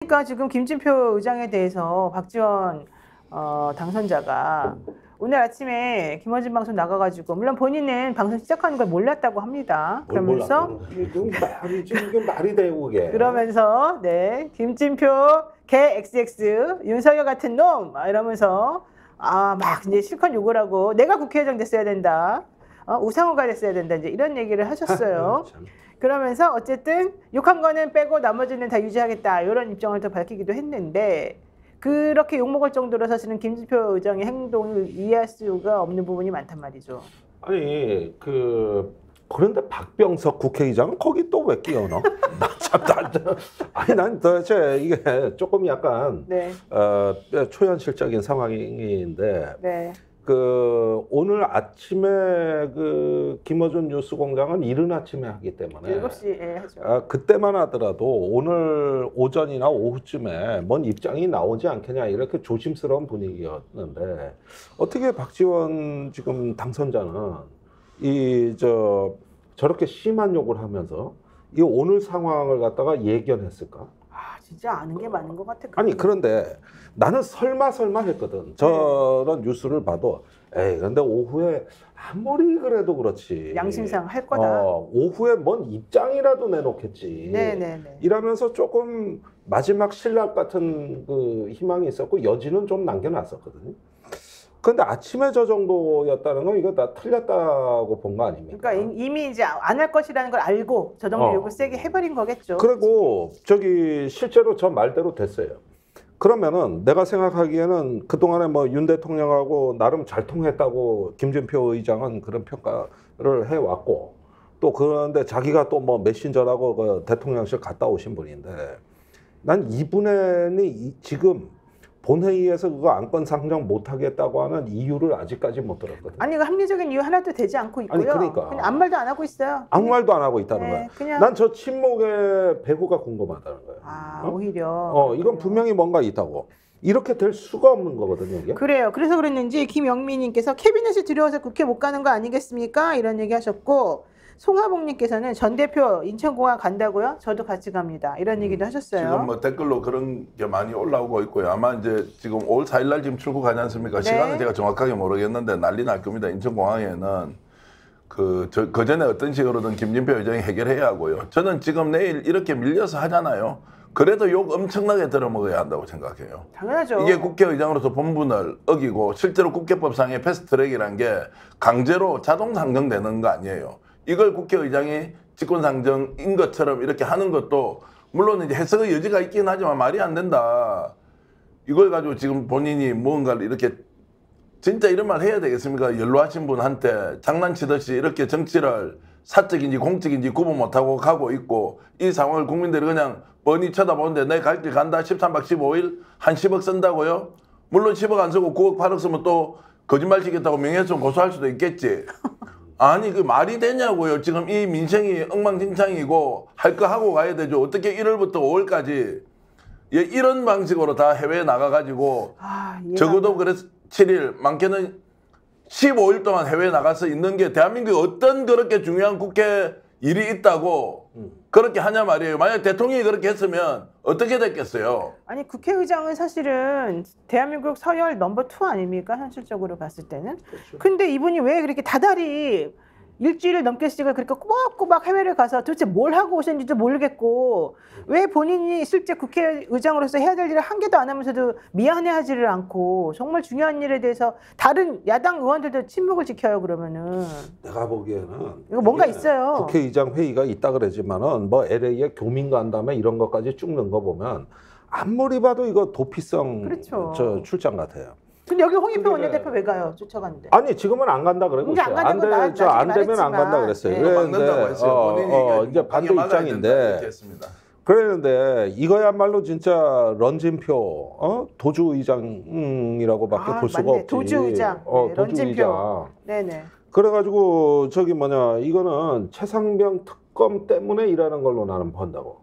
그러니까 지금 김진표 의장에 대해서 박지원 당선자가 오늘 아침에 김어준 방송 나가가지고 물론 본인은 방송 시작하는 걸 몰랐다고 합니다. 그러면서 지금 말이 되고 그게. 그러면서 네 김진표 개 XX 윤석열 같은 놈 이러면서 막 이제 실컷 욕을 하고 내가 국회의장 됐어야 된다. 우상호가 됐어야 된다. 이제 이런 얘기를 하셨어요. 그러면서 어쨌든 욕한 거는 빼고 나머지는 다 유지하겠다. 이런 입장을 또 밝히기도 했는데 그렇게 욕먹을 정도로 사실은 김진표 의장의 행동을 이해할 수가 없는 부분이 많단 말이죠. 아니 그런데 박병석 국회의장은 거기 또 왜 끼어넣어? 아니 난 도대체 이게 조금 약간 네. 초현실적인 상황인데 네. 오늘 아침에 김어준 뉴스공장은 이른 아침에 하기 때문에 7시에 하죠. 그때만 하더라도 오늘 오전이나 오후쯤에 뭔 입장이 나오지 않겠냐 이렇게 조심스러운 분위기였는데 어떻게 박지원 지금 당선자는 저렇게 심한 욕을 하면서 이 오늘 상황을 갖다가 예견했을까? 진짜 아는 게 많은 것 같아. 아니 그런데 나는 설마 했거든. 저런 뉴스를 봐도 근데 오후에 아무리 그래도 그렇지 양심상 할 거다. 오후에 뭔 입장이라도 내놓겠지. 네네네. 이러면서 조금 마지막 신락 같은 희망이 있었고 여지는 좀 남겨놨었거든요. 그런데 아침에 저 정도였다는 건 이거 다 틀렸다고 본 거 아닙니까? 그러니까 이미 이제 안 할 것이라는 걸 알고 저 정도 욕을 세게 해버린 거겠죠. 그리고 실제로 저 말대로 됐어요. 그러면은 내가 생각하기에는 그동안에 윤 대통령하고 나름 잘 통했다고 김진표 의장은 그런 평가를 해왔고 또 그런데 자기가 또 메신저라고 대통령실 갔다 오신 분인데 난 이분이 지금 본회의에서 그거 안건 상정 못하겠다고 하는 이유를 아직까지 못 들었거든요. 아니 그 합리적인 이유 하나도 되지 않고 있고요. 아니 그러니까 그냥 아무 말도 안 하고 있어요. 아무 말도 안 하고 있다는 거야. 그냥... 난 저 침묵의 배후가 궁금하다는 거예요. 오히려 이건 분명히 뭔가 있다고. 이렇게 될 수가 없는 거거든요, 이게. 그래요. 그래서 그랬는지 김영미님께서 캐비넷이 두려워서 국회 못 가는 거 아니겠습니까? 이런 얘기 하셨고 송하봉님께서는 전 대표 인천공항 간다고요? 저도 같이 갑니다. 이런 얘기도 하셨어요. 지금 댓글로 그런 게 많이 올라오고 있고요. 아마 이제 지금 5월 4일날 지금 출국하지 않습니까? 네. 시간은 제가 정확하게 모르겠는데 난리 날 겁니다. 인천공항에는 그 전에 어떤 식으로든 김진표 의장이 해결해야 하고요. 저는 지금 내일 이렇게 밀려서 하잖아요. 그래도 욕 엄청나게 들어먹어야 한다고 생각해요. 당연하죠. 이게 국회의장으로서 본분을 어기고 실제로 국회법상의 패스트트랙이란 게 강제로 자동 상정되는 거 아니에요. 이걸 국회의장이 직권상정인 것처럼 이렇게 하는 것도 물론 이제 해석의 여지가 있긴 하지만 말이 안 된다. 이걸 가지고 지금 본인이 무언가를 이렇게 진짜 이런 말 해야 되겠습니까? 연로하신 분한테 장난치듯이 이렇게 정치를 사적인지 공적인지 구분 못하고 가고 있고 이 상황을 국민들이 그냥 뻔히 쳐다보는데 내 갈 길 간다 13박 15일 한 10억 쓴다고요? 물론 10억 안 쓰고 9억 8억 쓰면 또 거짓말 치겠다고 명예훼손 고소할 수도 있겠지. 아니 그 말이 되냐고요. 지금 이 민생이 엉망진창이고 할 거 하고 가야 되죠. 어떻게 1월부터 5월까지 이런 방식으로 다 해외에 나가가지고 적어도 그래서 7일 많게는 15일 동안 해외에 나가서 있는 게 대한민국에 어떤 그렇게 중요한 국회 일이 있다고 그렇게 하냐 말이에요. 만약 대통령이 그렇게 했으면 어떻게 됐겠어요? 아니 국회의장은 사실은 대한민국 서열 넘버 2 아닙니까? 현실적으로 봤을 때는. 그렇죠. 근데 이분이 왜 그렇게 다달이 일주일을 넘게씩을 그렇게 꼬박꼬박 해외를 가서 도대체 뭘 하고 오셨는지도 모르겠고 왜 본인이 실제 국회의장으로서 해야 될 일을 한 개도 안 하면서도 미안해하지를 않고 정말 중요한 일에 대해서 다른 야당 의원들도 침묵을 지켜요. 그러면은 내가 보기에는 이거 뭔가 있어요. 국회의장 회의가 있다 그러지만은 LA에 교민 간담회 이런 것까지 쭉 넣은 거 보면 아무리 봐도 이거 도피성 그렇죠. 출장 같아요. 근데 여기 홍익표 원내대표 왜 가요? 쫓아가는데. 아니 지금은 안 간다 그러고 있어요. 안 되면 안 간다 그랬어요. 그런데 이제 반대 입장인데 그랬는데 이거야말로 진짜 런진표 도주 의장이라고밖에 볼 수가 없지. 도주 의장. 네, 런진표. 네네. 그래가지고 이거는 최상병 특검 때문에 일하는 걸로 나는 본다고.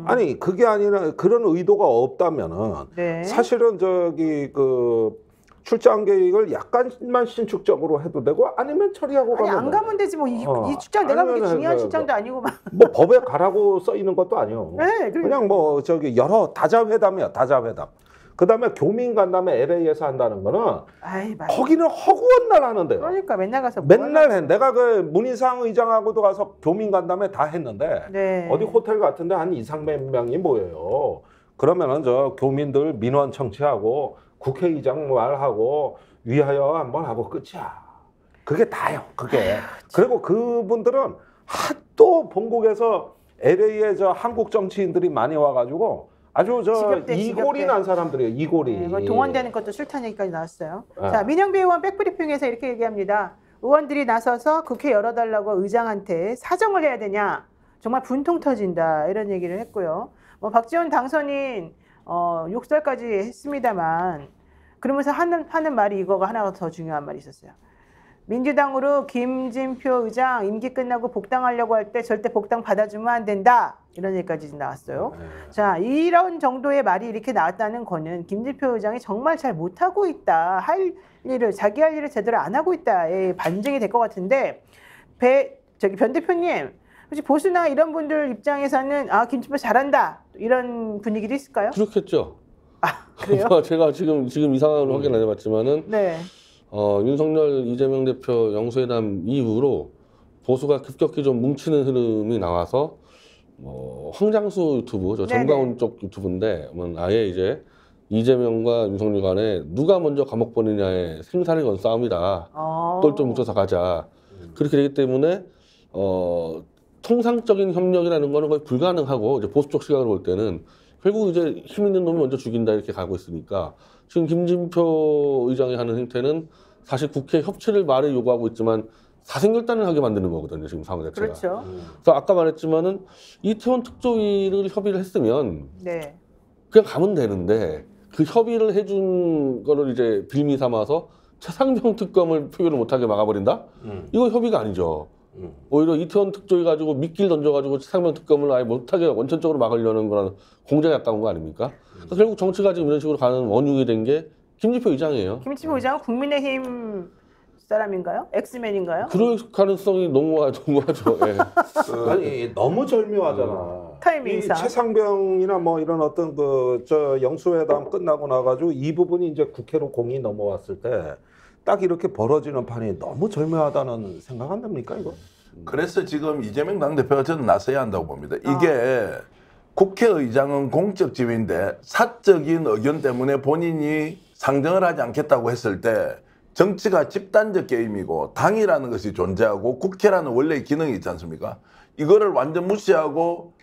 아니 그게 아니라 그런 의도가 없다면은 사실은 출장 계획을 약간만 신축적으로 해도 되고 아니면 처리하고 아니 가면 안 가면 되지 뭐 이 출장 내가 그렇게 아니면은 중요한 그 출장도 아니고 막. 뭐 법에 가라고 써 있는 것도 아니요. 네, 그냥 뭐 저기 여러 다자회담이야, 다자회담. 그다음에 교민 간담회 LA에서 한다는 거는 아이 맞아. 거기는 허구한 날 하는데요. 그러니까 맨날 가서 뭐 맨날 해. 내가 그 문희상 의장하고도 가서 교민 간담회 다 했는데 네. 어디 호텔 같은데 한 200~300 명이 모여요. 그러면은 저 교민들 민원 청취하고 국회의장 말하고 위하여 한번 하고 끝이야. 그게 다요. 그게. 그리고 그분들은 하도 본국에서 LA에 저 한국 정치인들이 많이 와가지고 아주 저 지겹대, 이골이 지겹대. 난 사람들이에요. 이골이. 네, 뭐 동원되는 것도 싫다는 얘기까지 나왔어요. 네. 자, 민영배 의원 백브리핑에서 이렇게 얘기합니다. 의원들이 나서서 국회 열어달라고 의장한테 사정을 해야 되냐. 정말 분통 터진다. 이런 얘기를 했고요. 뭐 박지원 당선인 욕설까지 했습니다만 그러면서 하는 말이 이거가 하나가 더 중요한 말이 있었어요. 민주당으로 김진표 의장 임기 끝나고 복당하려고 할 때 절대 복당 받아주면 안 된다. 이런 얘기까지 나왔어요. 자, 이런 정도의 말이 이렇게 나왔다는 거는 김진표 의장이 정말 잘 못하고 있다. 자기 할 일을 제대로 안 하고 있다의 반증이 될 것 같은데 변 대표님 혹시 보수나 이런 분들 입장에서는 김진표 잘한다. 이런 분위기도 있을까요? 그렇겠죠. 그래요? 제가 지금 이 상황을 확인 안 해봤지만은 네. 윤석열 이재명 대표 영수회담 이후로 보수가 급격히 좀 뭉치는 흐름이 나와서 황장수 유튜브, 저 정가운 쪽 유튜브인데 아예 이제 이재명과 윤석열 간에 누가 먼저 감옥 보느냐의 생사를 건 싸움이다. 똘똘 뭉쳐서 가자. 그렇게 되기 때문에 통상적인 협력이라는 거는 거의 불가능하고 이제 보수 쪽 시각으로 볼 때는 결국 이제 힘 있는 놈이 먼저 죽인다 이렇게 가고 있으니까 지금 김진표 의장이 하는 행태는 사실 국회 협치를 말을 요구하고 있지만 사생결단을 하게 만드는 거거든요. 지금 상황 자체가. 그렇죠. 그래서 아까 말했지만은 이태원 특조위를 협의를 했으면 네. 그냥 가면 되는데 그 협의를 해준 거를 이제 빌미 삼아서 최상병 특검을 표결을 못하게 막아버린다? 이거 협의가 아니죠. 오히려 이태원 특조위 가지고 미끼를 던져가지고 최상병 특검을 아예 못하게 원천적으로 막으려는 거라는 공작에 가까운 거 아닙니까? 그러니까 결국 정치가 지금 이런 식으로 가는 원흉이 된 게 김진표 의장이에요. 김진표 의장은 국민의힘 사람인가요? 엑스맨인가요? 그럴 가능성이 농후하죠. 예. 아니 너무 절묘하잖아. 타이밍상. 이 최상병이나 뭐 이런 어떤 저 영수회담 끝나고 나가지고 이 부분이 이제 국회로 공이 넘어왔을 때 딱 이렇게 벌어지는 판이 너무 절묘하다는 생각 안 듭니까 이거? 그래서 지금 이재명 당대표가 저는 나서야 한다고 봅니다. 이게 국회의장은 공적 지위인데 사적인 의견 때문에 본인이 상정을 하지 않겠다고 했을 때 정치가 집단적 게임이고 당이라는 것이 존재하고 국회라는 원래의 기능이 있지 않습니까? 이거를 완전 무시하고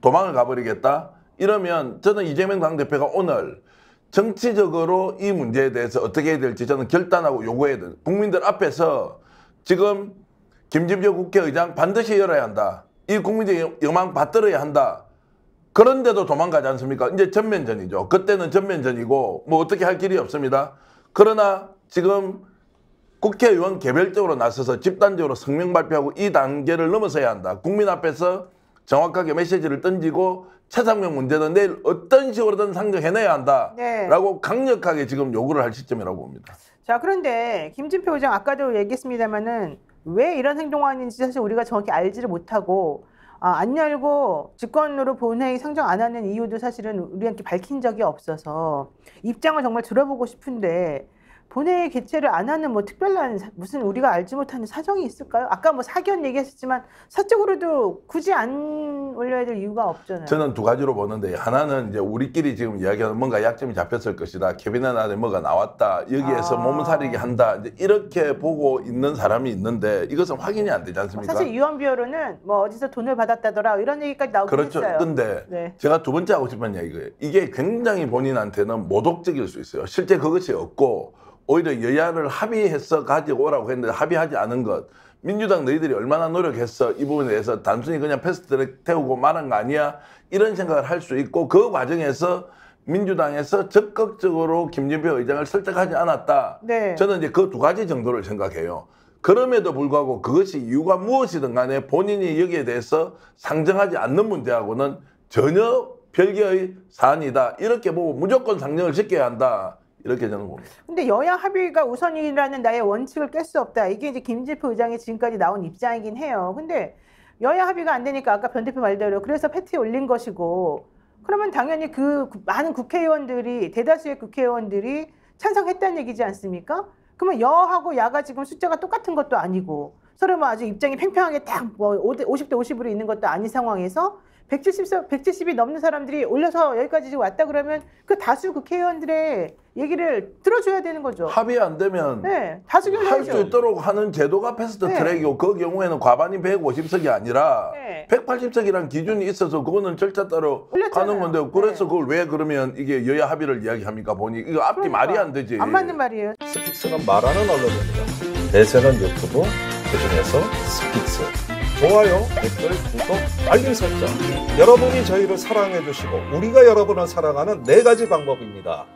도망을 가버리겠다? 이러면 저는 이재명 당대표가 오늘 정치적으로 이 문제에 대해서 어떻게 해야 될지 저는 결단하고 요구해야 돼요. 국민들 앞에서 지금 김진표 국회의장 반드시 열어야 한다. 이 국민들의 영망 받들어야 한다. 그런데도 도망가지 않습니까? 이제 전면전이죠. 그때는 전면전이고 뭐 어떻게 할 길이 없습니다. 그러나 지금 국회의원 개별적으로 나서서 집단적으로 성명 발표하고 이 단계를 넘어서야 한다. 국민 앞에서 정확하게 메시지를 던지고 최상병 문제는 내일 어떤 식으로든 상정해내야 한다. 네. 라고 강력하게 지금 요구를 할 시점이라고 봅니다. 자, 그런데 김진표 의장 아까도 얘기했습니다마는 왜 이런 행동을 하는지 사실 우리가 정확히 알지를 못하고 안 열고 직권으로 본회의 상정 안 하는 이유도 사실은 우리한테 밝힌 적이 없어서 입장을 정말 들어보고 싶은데 본회의 개최를 안 하는 뭐 특별한 무슨 우리가 알지 못하는 사정이 있을까요? 아까 뭐 사견 얘기했었지만 사적으로도 굳이 안 올려야 될 이유가 없잖아요. 저는 두 가지로 보는데 하나는 이제 우리끼리 지금 이야기하는 뭔가 약점이 잡혔을 것이다. 캐비넷 안에 뭐가 나왔다. 여기에서 몸살이게 한다. 이제 이렇게 보고 있는 사람이 있는데 이것은 확인이 안 되지 않습니까? 사실 유언비어로는 뭐 어디서 돈을 받았다더라 이런 얘기까지 나오긴 그렇죠. 했어요. 근데 네. 제가 두 번째 하고 싶은 얘기예요. 이게 굉장히 본인한테는 모독적일 수 있어요. 실제 그것이 없고 오히려 여야를 합의해서 가지고 오라고 했는데 합의하지 않은 것. 민주당 너희들이 얼마나 노력했어. 이 부분에 대해서 단순히 그냥 패스트트랙 태우고 말한 거 아니야. 이런 생각을 할 수 있고 그 과정에서 민주당에서 적극적으로 김진표 의장을 설득하지 않았다. 네. 저는 이제 그 두 가지 정도를 생각해요. 그럼에도 불구하고 그것이 이유가 무엇이든 간에 본인이 여기에 대해서 상정하지 않는 문제하고는 전혀 별개의 사안이다. 이렇게 보고 무조건 상정을 시켜야 한다. 이렇게 저는 봅니다. 근데 여야 합의가 우선이라는 나의 원칙을 깰 수 없다. 이게 이제 김진표 의장이 지금까지 나온 입장이긴 해요. 근데 여야 합의가 안 되니까 아까 변 대표 말대로 그래서 패트에 올린 것이고, 그러면 당연히 그 많은 국회의원들이, 대다수의 국회의원들이 찬성했다는 얘기지 않습니까? 그러면 여하고 야가 지금 숫자가 똑같은 것도 아니고 서로 뭐 아주 입장이 팽팽하게 딱 뭐 50대 50으로 있는 것도 아닌 상황에서 170이 넘는 사람들이 올려서 여기까지 지금 왔다 그러면 그 다수 국회의원들의 얘기를 들어줘야 되는 거죠. 합의 안 되면 네, 다수결 할 수 있도록 하는 제도가 패스트 네. 트랙이고 그 경우에는 과반이 150석이 아니라 네. 180석이라는 기준이 있어서 그거는 절차 따로 올렸잖아요. 가는 건데 그래서 네. 그걸 왜 그러면 이게 여야 합의를 이야기합니까 보니 이거 앞뒤 그러니까. 말이 안 되지. 안 맞는 말이에요. 스픽스는 말하는 언론입니다. 대세는 유튜브, 그중에서 스픽스. 좋아요, 댓글, 구독, 알림 설정. 여러분이 저희를 사랑해 주시고 우리가 여러분을 사랑하는 4가지 방법입니다.